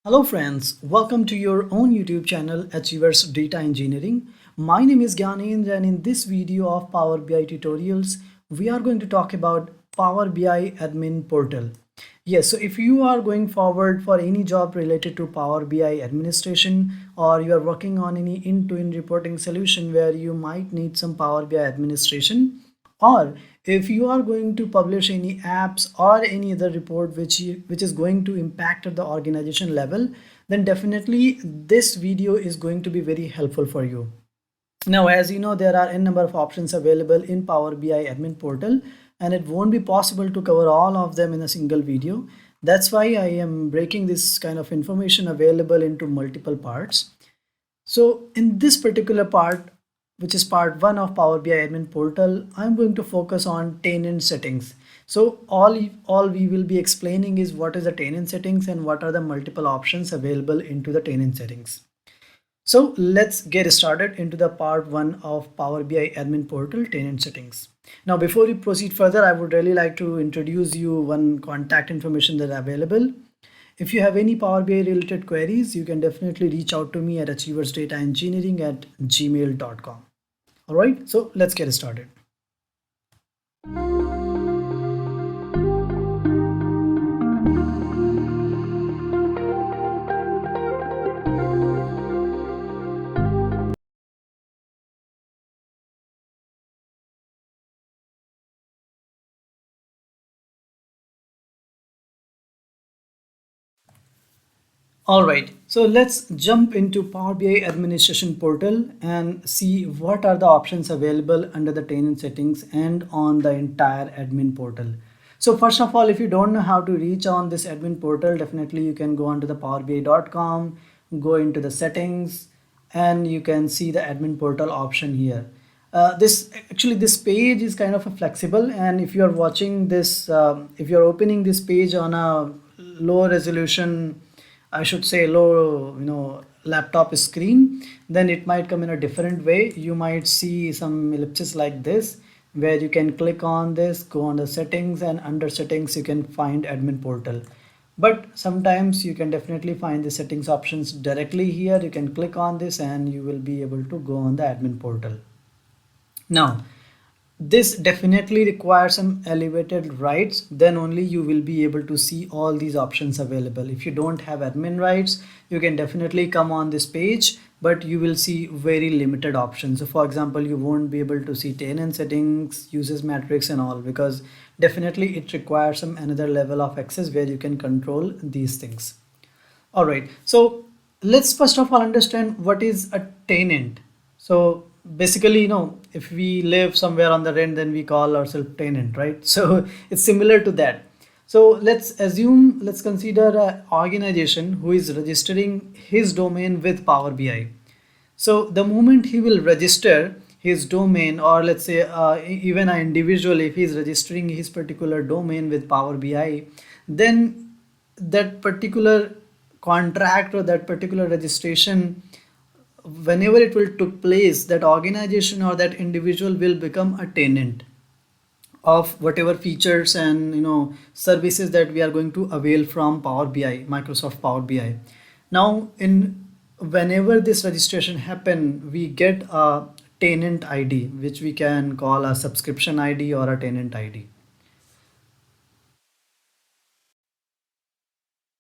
Hello friends, welcome to your own YouTube channel Achievers Data Engineering. My name is Gyanendra and in this video of Power BI tutorials, we are going to talk about Power BI admin portal. Yes, so if you are going forward for any job related to Power BI administration or you are working on any end-to-end reporting solution where you might need some Power BI administration, or if you are going to publish any apps or any other report which is going to impact at the organization level, then definitely this video is going to be very helpful for you. Now, as you know, there are n number of options available in Power BI admin portal, and it won't be possible to cover all of them in a single video. That's why I am breaking this kind of information available into multiple parts. So in this particular part, which is part one of Power BI admin portal, I'm going to focus on tenant settings. So all we will be explaining is what is the tenant settings and what are the multiple options available into the tenant settings. So let's get started into the part one of Power BI admin portal tenant settings. Now, before we proceed further, I would really like to introduce you one contact information that are available. If you have any Power BI related queries, you can definitely reach out to me at achieversdataengineering@gmail.com. All right, so let's get started. All right, so let's jump into Power BI administration portal and see what are the options available under the tenant settings and on the entire admin portal. So first of all, if you don't know how to reach on this admin portal, definitely you can go onto the powerbi.com, go into the settings, and you can see the admin portal option here. This page is kind of a flexible, and if you are watching this, if you're opening this page on a low resolution, I should say low, laptop screen, then it might come in a different way. You might see some ellipses like this, where you can click on this, go on the settings, and under settings you can find admin portal. But sometimes you can definitely find the settings options directly here. You can click on this and you will be able to go on the admin portal. Now, this definitely requires some elevated rights, then only you will be able to see all these options available. If you don't have admin rights, you can definitely come on this page, but you will see very limited options. So for example, you won't be able to see tenant settings, usage matrix and all, because definitely it requires some another level of access where you can control these things. All right, so let's first of all understand what is a tenant. So basically, if we live somewhere on the rent, then we call ourselves tenant, right? So it's similar to that. So let's consider an organization who is registering his domain with Power BI. So the moment he will register his domain, or let's say even an individual, if he's registering his particular domain with Power BI, then that particular contract or that particular registration, whenever it will took place, that organization or that individual will become a tenant of whatever features and services that we are going to avail from Power BI, Microsoft Power BI. Now, in whenever this registration happen, we get a tenant ID, which we can call a subscription ID or a tenant ID.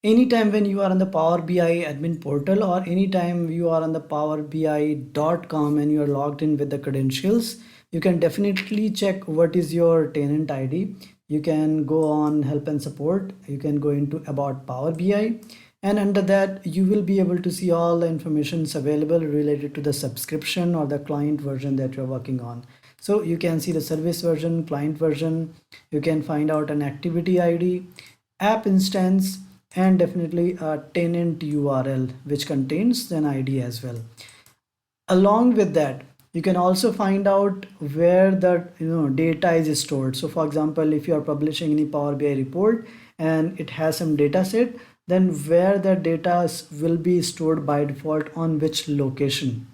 Anytime when you are on the Power BI admin portal, or anytime you are on the powerbi.com and you are logged in with the credentials, you can definitely check what is your tenant ID. You can go on help and support. You can go into about Power BI, and under that you will be able to see all the informations available related to the subscription or the client version that you're working on. So you can see the service version, client version. You can find out an activity ID, app instance, and definitely a tenant URL which contains an ID as well. Along with that, you can also find out where the data is stored. So for example, if you are publishing any Power BI report and it has some data set, then where the data will be stored by default on which location.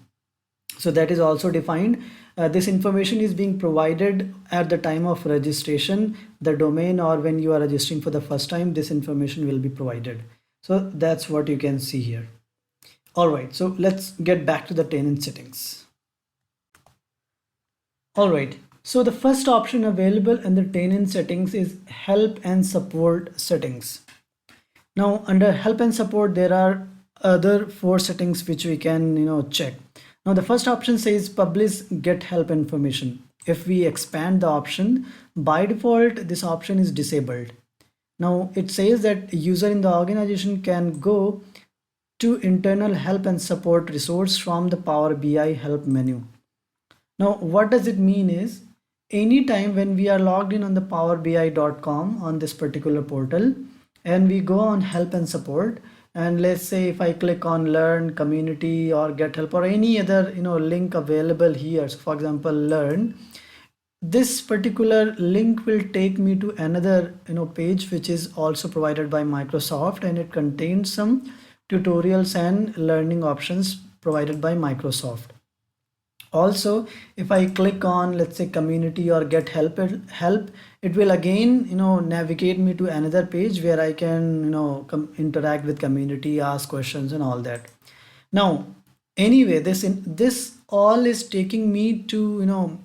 So that is also defined. This information is being provided at the time of registration, the domain, or when you are registering for the first time, this information will be provided. So that's what you can see here. All right, so let's get back to the tenant settings. All right, so the first option available in the tenant settings is help and support settings. Now under help and support, there are other four settings which we can check. Now the first option says publish get help information. If we expand the option, by default this option is disabled. Now it says that user in the organization can go to internal help and support resource from the Power BI help menu. Now what does it mean is, anytime when we are logged in on the powerbi.com on this particular portal and we go on help and support, and let's say if I click on learn, community or get help or any other link available here, so for example learn, this particular link will take me to another page which is also provided by Microsoft, and it contains some tutorials and learning options provided by Microsoft. Also, if I click on let's say community or get help, it will again navigate me to another page where I can interact with community, ask questions and all that. Now anyway, this all is taking me to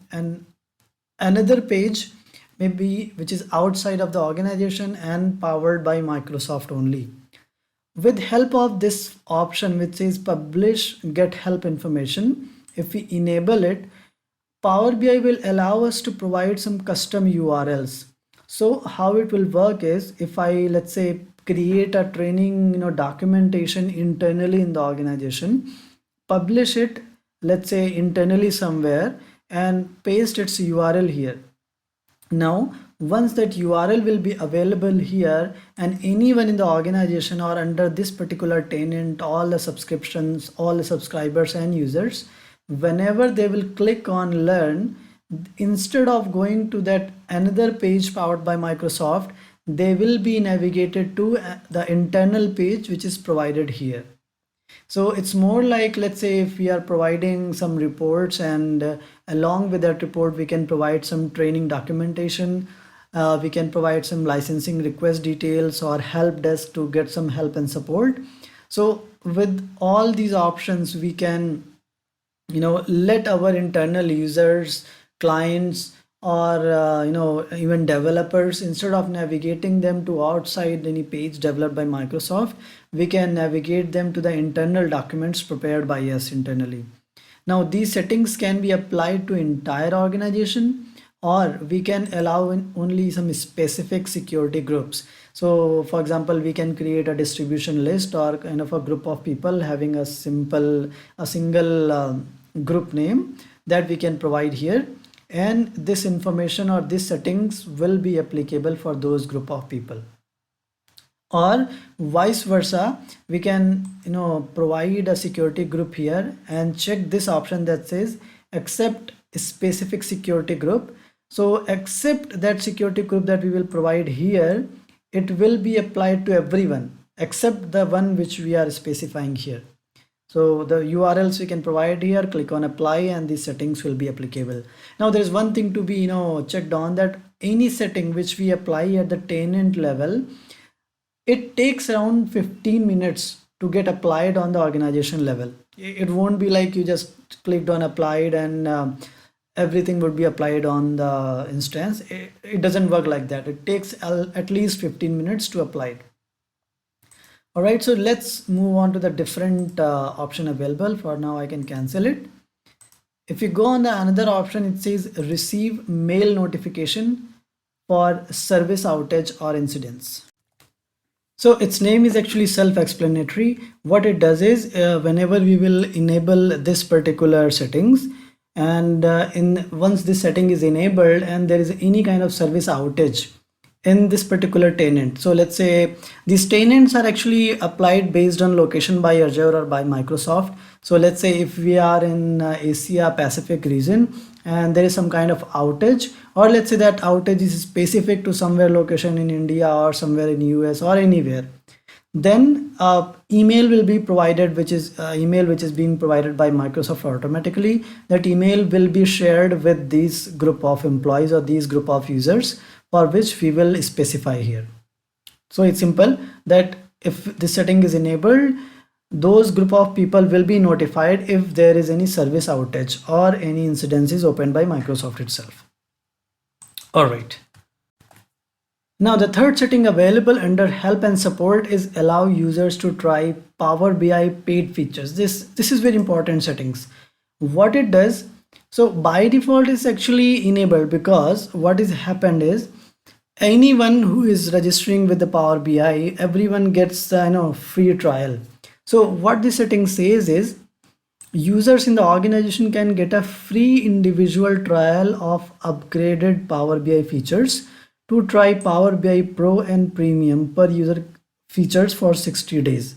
another page maybe which is outside of the organization and powered by Microsoft only. With help of this option which says publish get help information, if we enable it, Power BI will allow us to provide some custom URLs. So how it will work is, if I let's say create a training documentation internally in the organization, publish it let's say internally somewhere and paste its URL here. Now once that URL will be available here, and anyone in the organization or under this particular tenant, all the subscriptions, all the subscribers and users, whenever they will click on learn, instead of going to that another page powered by Microsoft, they will be navigated to the internal page which is provided here. So it's more like, let's say if we are providing some reports and along with that report we can provide some training documentation, we can provide some licensing request details or help desk to get some help and support. So with all these options we can let our internal users, clients or even developers, instead of navigating them to outside any page developed by Microsoft, we can navigate them to the internal documents prepared by us internally. Now these settings can be applied to entire organization, or we can allow in only some specific security groups. So for example, we can create a distribution list or kind of a group of people having a single group name that we can provide here, and this information or these settings will be applicable for those group of people. Or vice versa, we can provide a security group here and check this option that says accept specific security group. So accept that security group that we will provide here, it will be applied to everyone except the one which we are specifying here. So the URLs we can provide here, click on apply and these settings will be applicable. Now there's one thing to be checked on, that any setting which we apply at the tenant level, it takes around 15 minutes to get applied on the organization level. It won't be like you just clicked on applied and everything would be applied on the instance. It doesn't work like that. It takes at least 15 minutes to apply it. All right, so let's move on to the different option available. For now I can cancel it. If you go on the another option, it says receive mail notification for service outage or incidents. So its name is actually self-explanatory. What it does is whenever we will enable this particular settings, and once this setting is enabled and there is any kind of service outage in this particular tenant. So let's say these tenants are actually applied based on location by Azure or by Microsoft. So let's say if we are in Asia Pacific region and there is some kind of outage, or let's say that outage is specific to somewhere location in India or somewhere in US or anywhere, then email will be provided, which is email which is being provided by Microsoft automatically. That email will be shared with this group of employees or these group of users, for which we will specify here. So it's simple that if this setting is enabled, those group of people will be notified if there is any service outage or any incidence is opened by Microsoft itself. All right. Now the third setting available under help and support is allow users to try Power BI paid features. This is very important settings. What it does, so by default is actually enabled, because what is happened is anyone who is registering with the Power BI, everyone gets the free trial. So what this setting says is users in the organization can get a free individual trial of upgraded Power BI features to try Power BI Pro and Premium per user features for 60 days.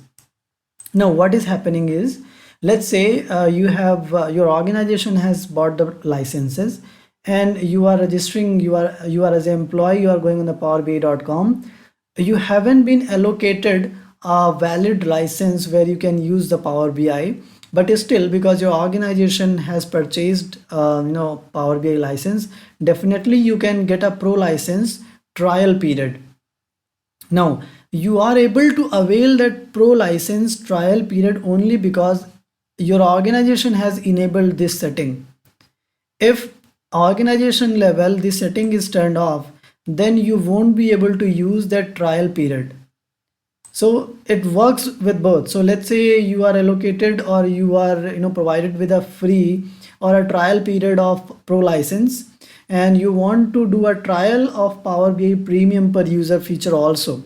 Now what is happening is, let's say you have your organization has bought the licenses and you are registering, you are as an employee, you are going on the powerbi.com, you haven't been allocated a valid license where you can use the Power BI, but still because your organization has purchased Power BI license, definitely you can get a pro license trial period. Now you are able to avail that pro license trial period only because your organization has enabled this setting. If organization level this setting is turned off, then you won't be able to use that trial period. So it works with both. So let's say you are allocated or you are provided with a free or a trial period of pro license, and you want to do a trial of Power BI Premium per user feature also,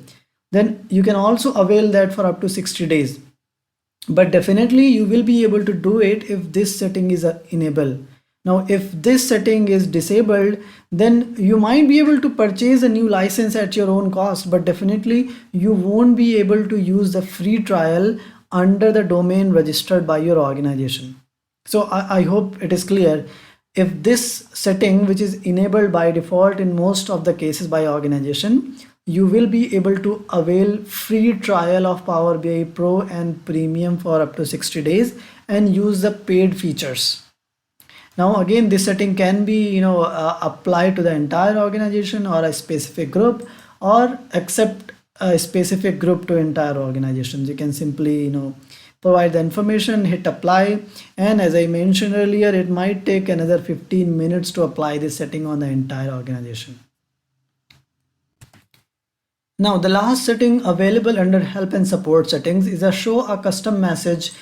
then you can also avail that for up to 60 days. But definitely you will be able to do it if this setting is enabled. Now if this setting is disabled, then you might be able to purchase a new license at your own cost, but definitely you won't be able to use the free trial under the domain registered by your organization. So I hope it is clear. If this setting, which is enabled by default in most of the cases by organization, you will be able to avail free trial of Power BI Pro and Premium for up to 60 days and use the paid features. Now again, this setting can be applied to the entire organization or a specific group, or accept a specific group to entire organizations. You can simply provide the information, hit apply, and as I mentioned earlier, it might take another 15 minutes to apply this setting on the entire organization. Now the last setting available under help and support settings is a show a custom message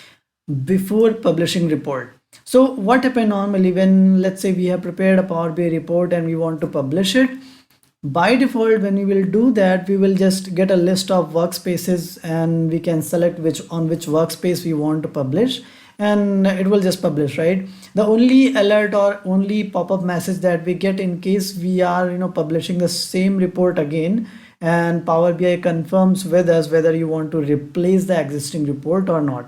before publishing report. So what happens normally when, let's say, we have prepared a Power BI report and we want to publish it, by default when we will do that, we will just get a list of workspaces and we can select which workspace we want to publish, and it will just publish, right? The only alert or only pop-up message that we get in case we are publishing the same report again, and Power BI confirms with us whether you want to replace the existing report or not,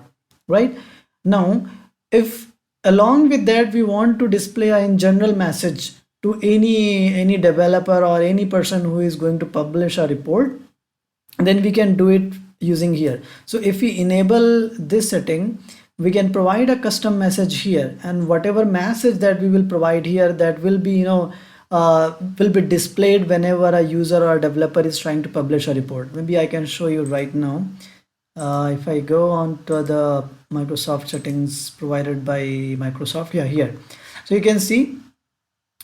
right? Now if along with that we want to display a general message to any developer or any person who is going to publish a report, then we can do it using here. So if we enable this setting, we can provide a custom message here, and whatever message that we will provide here, that will be will be displayed whenever a user or a developer is trying to publish a report. Maybe I can show you right now. If I go on to the Microsoft settings provided by Microsoft, here. So you can see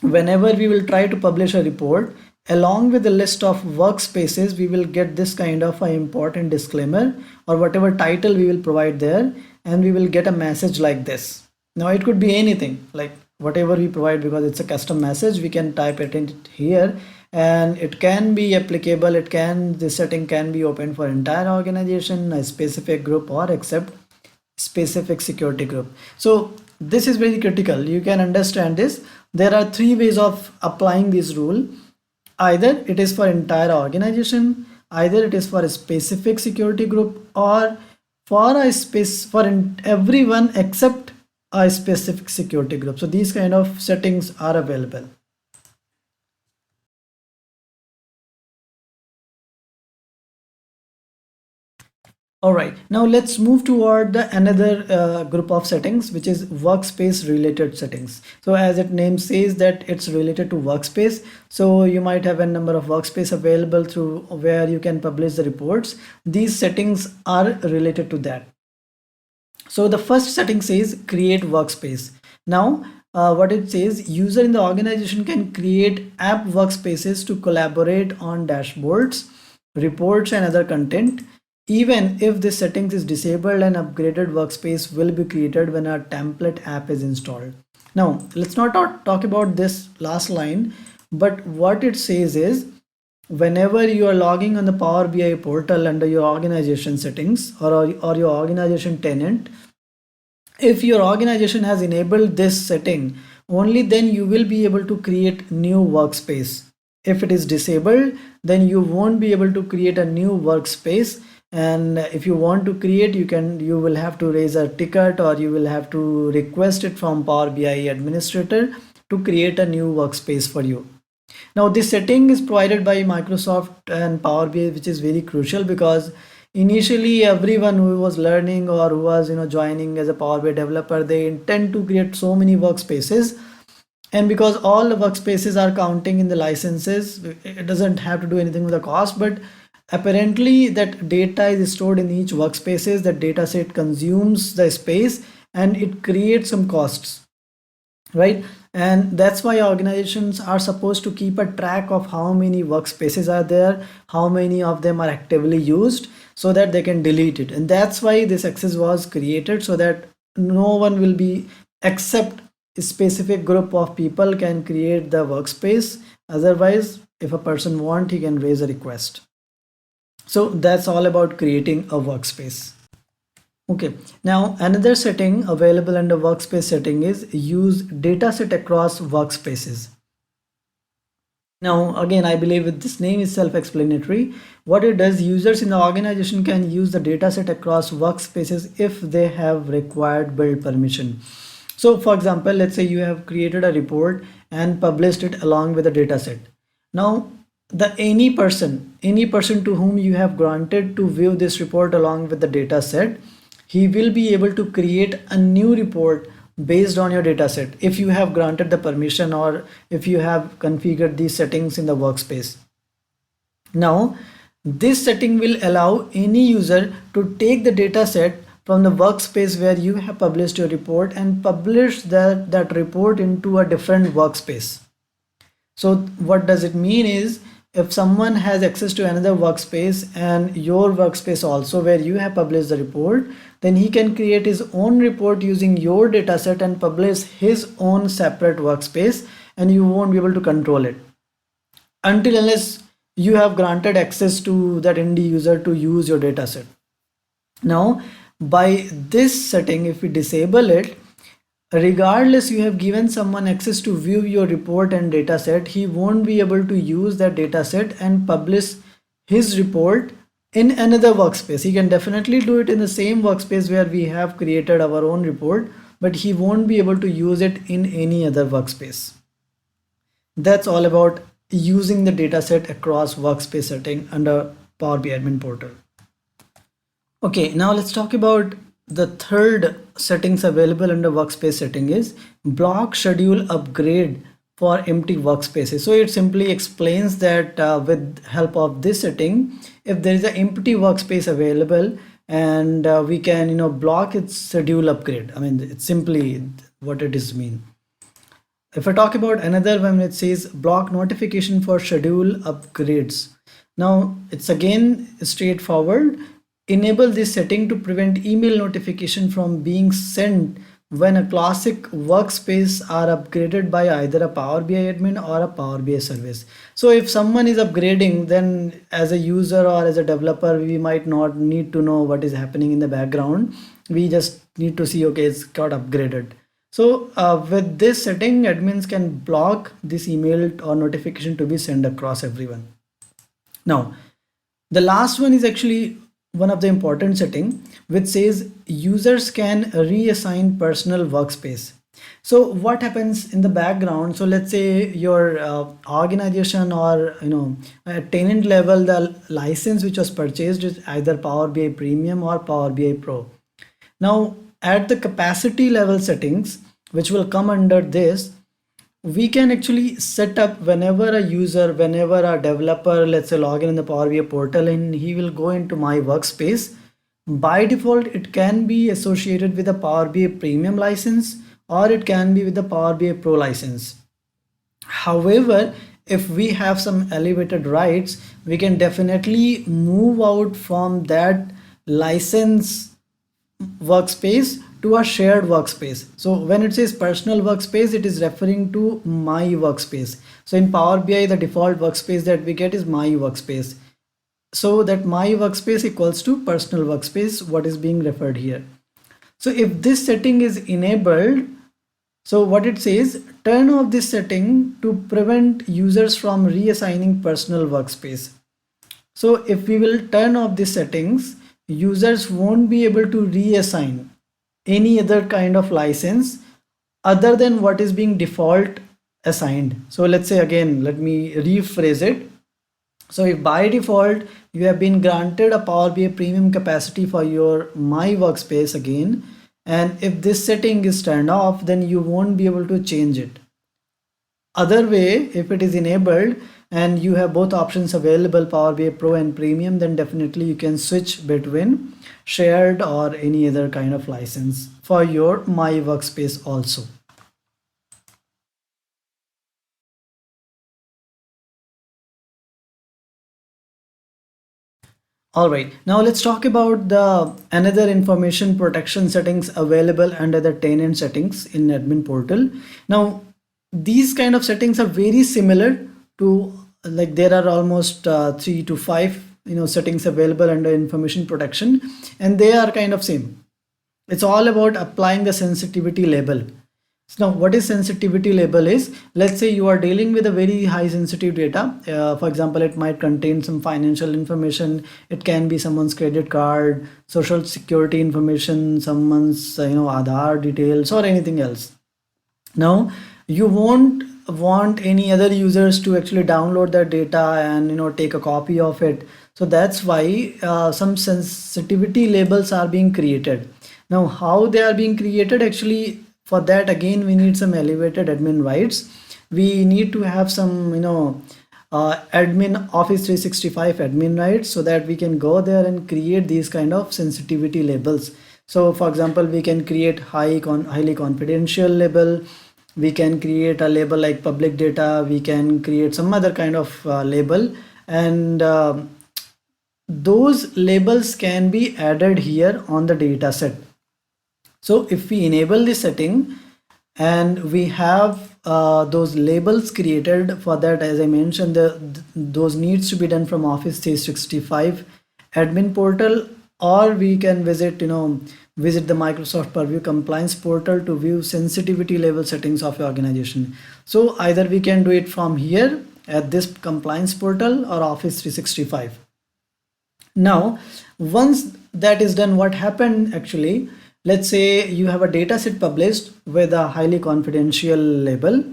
whenever we will try to publish a report, along with the list of workspaces, we will get this kind of an important disclaimer or whatever title we will provide there, and we will get a message like this. Now it could be anything, like whatever we provide, because it's a custom message, we can type it in here and it can be applicable. This setting can be open for entire organization, a specific group, or except specific security group. So this is very critical. You can understand this. There are three ways of applying this rule. Either it is for entire organization, either it is for a specific security group, or for a everyone except a specific security group. So these kind of settings are available. All right, now let's move toward the another group of settings, which is workspace related settings. So as it name says that it's related to workspace. So you might have a number of workspace available through where you can publish the reports. These settings are related to that. So the first setting says create workspace. Now what it says, user in the organization can create app workspaces to collaborate on dashboards, reports and other content. Even if this settings is disabled, an upgraded workspace will be created when a template app is installed. Now let's not talk about this last line, but what it says is whenever you are logging on the Power BI portal under your organization settings or your organization tenant, if your organization has enabled this setting, only then you will be able to create new workspace. If it is disabled, then you won't be able to create a new workspace. And if you want to create, you will have to raise a ticket or you will have to request it from Power BI administrator to create a new workspace for you. Now this setting is provided by Microsoft and Power BI, which is very crucial because initially everyone who was learning or who was joining as a Power BI developer, they intend to create so many workspaces, and because all the workspaces are counting in the licenses, it doesn't have to do anything with the cost, but apparently that data is stored in each workspaces, that data set consumes the space and it creates some costs, right? And that's why organizations are supposed to keep a track of how many workspaces are there, how many of them are actively used, so that they can delete it. And that's why this access was created, so that no one will be, except a specific group of people can create the workspace. Otherwise, if a person want, he can raise a request. So that's all about creating a workspace. Okay, now another setting available under workspace setting is use dataset across workspaces. Now again, I believe with this name is self-explanatory. What it does, users in the organization can use the dataset across workspaces if they have required build permission. So for example, let's say you have created a report and published it along with a dataset. Now any person to whom you have granted to view this report along with the dataset, he will be able to create a new report based on your dataset if you have granted the permission or if you have configured these settings in the workspace. Now this setting will allow any user to take the dataset from the workspace where you have published your report and publish that report into a different workspace. So what does it mean is, if someone has access to another workspace and your workspace also where you have published the report, then he can create his own report using your dataset and publish his own separate workspace, and you won't be able to control it until unless you have granted access to that end user to use your dataset. Now by this setting, if we disable it, regardless you have given someone access to view your report and dataset, he won't be able to use that dataset and publish his report in another workspace. He can definitely do it in the same workspace where we have created our own report, but he won't be able to use it in any other workspace. That's all about using the dataset across workspace setting under Power BI admin portal. Okay, now let's talk about the third settings available under workspace setting is block schedule upgrade for empty workspaces. So it simply explains that with help of this setting, if there is an empty workspace available and we can block its schedule upgrade. I mean, it's simply what it is mean. If I talk about another one, it says block notification for schedule upgrades. Now it's again straightforward. Enable this setting to prevent email notification from being sent when a classic workspace are upgraded by either a Power BI admin or a Power BI service. So if someone is upgrading, then as a user or as a developer, we might not need to know what is happening in the background. We just need to see, okay, it's got upgraded. So with this setting, admins can block this email or notification to be sent across everyone. Now, the last one is actually one of the important setting, which says users can reassign personal workspace. So what happens in the background? So let's say your organization, or at tenant level, the license which was purchased is either Power BI Premium or Power BI Pro. Now at the capacity level settings, which will come under this, we can actually set up whenever a user, whenever a developer, let's say, log in the Power BI portal and he will go into my workspace. By default, it can be associated with a Power BI Premium license, or it can be with the Power BI Pro license. However, if we have some elevated rights, we can definitely move out from that license workspace to a shared workspace. So when it says personal workspace, it is referring to my workspace. So in Power BI, the default workspace that we get is my workspace. So that my workspace equals to personal workspace, what is being referred here. So if this setting is enabled, so what it says, turn off this setting to prevent users from reassigning personal workspace. So if we will turn off these settings, users won't be able to reassign any other kind of license other than what is being default assigned. So let's say, again, let me rephrase it. So if by default you have been granted a Power BI Premium capacity for your My Workspace again, and if this setting is turned off, then you won't be able to change it. Other way, if it is enabled and you have both options available, Power BI Pro and Premium, then definitely you can switch between shared or any other kind of license for your My Workspace also. All right, now let's talk about the another information protection settings available under the tenant settings in admin portal. Now, these kind of settings are very similar to, like, there are almost 3 to 5 settings available under information protection, and they are kind of same. It's all about applying the sensitivity label. So now what is sensitivity label is, let's say you are dealing with a very high sensitive data. For example, it might contain some financial information. It can be someone's credit card, social security information, someone's Aadhaar details, or anything else. Now you won't want any other users to actually download that data and take a copy of it. So that's why some sensitivity labels are being created. Now how they are being created, actually, for that again we need some elevated admin rights. We need to have some admin Office 365 admin rights, so that we can go there and create these kind of sensitivity labels. So for example, we can create highly confidential label. We can create a label like public data. We can create some other kind of label, and those labels can be added here on the data set. So if we enable this setting and we have those labels created, for that, as I mentioned, those needs to be done from Office 365 admin portal, or we can visit the Microsoft Purview compliance portal to view sensitivity level settings of your organization. So either we can do it from here at this compliance portal or Office 365. Now once that is done, what happened actually, let's say you have a data set published with a highly confidential label.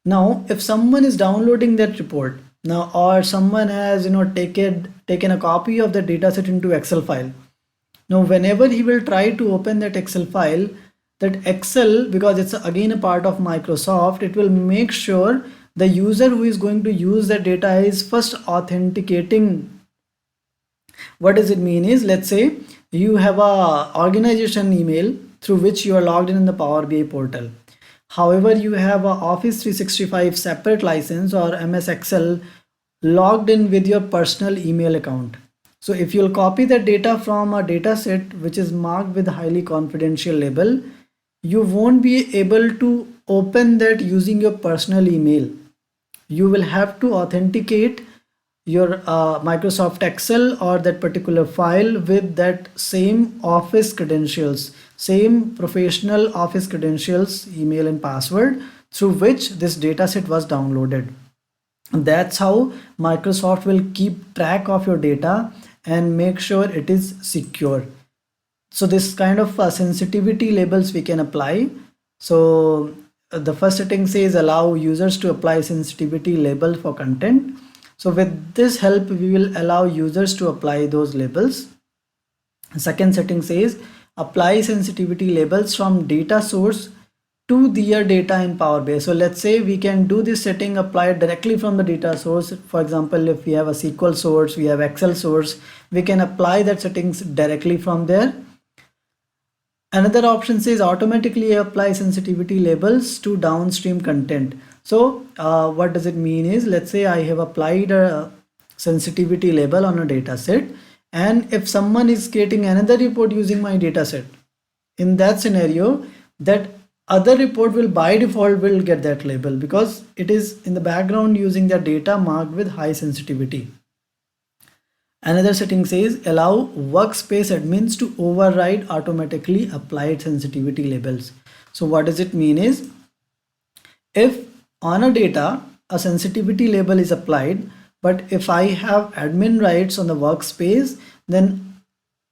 Now if someone is downloading that report now, or someone has taken a copy of the data set into Excel file, now whenever he will try to open that Excel file, that Excel, because it's again a part of Microsoft, it will make sure the user who is going to use that data is first authenticating. What does it mean is, let's say you have a organization email through which you are logged in the Power BI portal. However, you have a Office 365 separate license or MS Excel logged in with your personal email account. So if you'll copy that data from a data set which is marked with highly confidential label, you won't be able to open that using your personal email. You will have to authenticate your Microsoft Excel or that particular file with that same office credentials, same professional office credentials, email and password through which this dataset was downloaded. That's how Microsoft will keep track of your data and make sure it is secure. So this kind of sensitivity labels we can apply So the first setting says allow users to apply sensitivity label for content. So with this help, we will allow users to apply those labels. Second setting says apply sensitivity labels from data source to their data in Power BI. So let's say we can do this setting applied directly from the data source. For example, if we have a SQL source, we have Excel source, we can apply that settings directly from there. Another option says automatically apply sensitivity labels to downstream content. So what does it mean is, let's say I have applied a sensitivity label on a data set, and if someone is creating another report using my data set, in that scenario, that other report will by default will get that label because it is in the background using the data marked with high sensitivity. Another setting says allow workspace admins to override automatically applied sensitivity labels. So what does it mean is, if on a data a sensitivity label is applied, but if I have admin rights on the workspace, then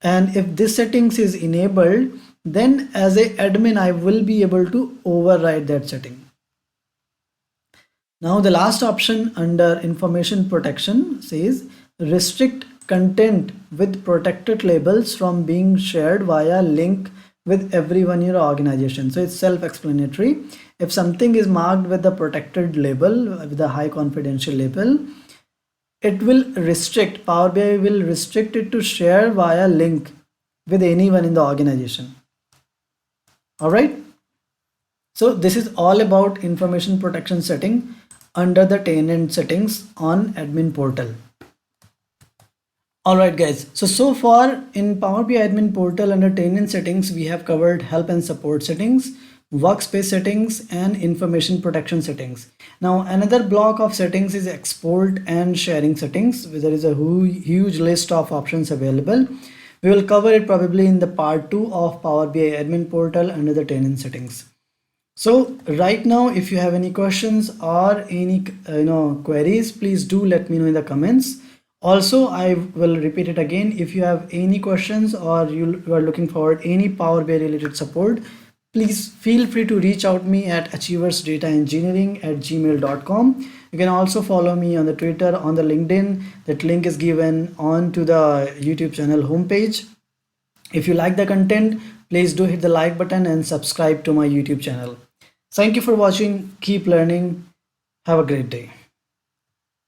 and if this settings is enabled, then as a admin I will be able to override that setting. Now the last option under information protection says restrict content with protected labels from being shared via link with everyone in your organization. So it's self-explanatory. If something is marked with the protected label, with a high confidential label, it will restrict, Power BI will restrict it to share via link with anyone in the organization. All right. So this is all about information protection setting under the tenant settings on admin portal. Alright guys, so far in Power BI admin portal under tenant settings, we have covered help and support settings, workspace settings, and information protection settings. Now another block of settings is export and sharing settings, where there is a huge list of options available. We will cover it probably in the part 2 of Power BI admin portal under the tenant settings. So right now, if you have any questions or any queries, please do let me know in the comments. Also, I will repeat it again. If you have any questions or you are looking forward any Power BI related support, please feel free to reach out me at achieversdataengineering@gmail.com. You can also follow me on the Twitter, on the LinkedIn. That link is given on to the YouTube channel homepage. If you like the content, please do hit the like button and subscribe to my YouTube channel. Thank you for watching. Keep learning. Have a great day.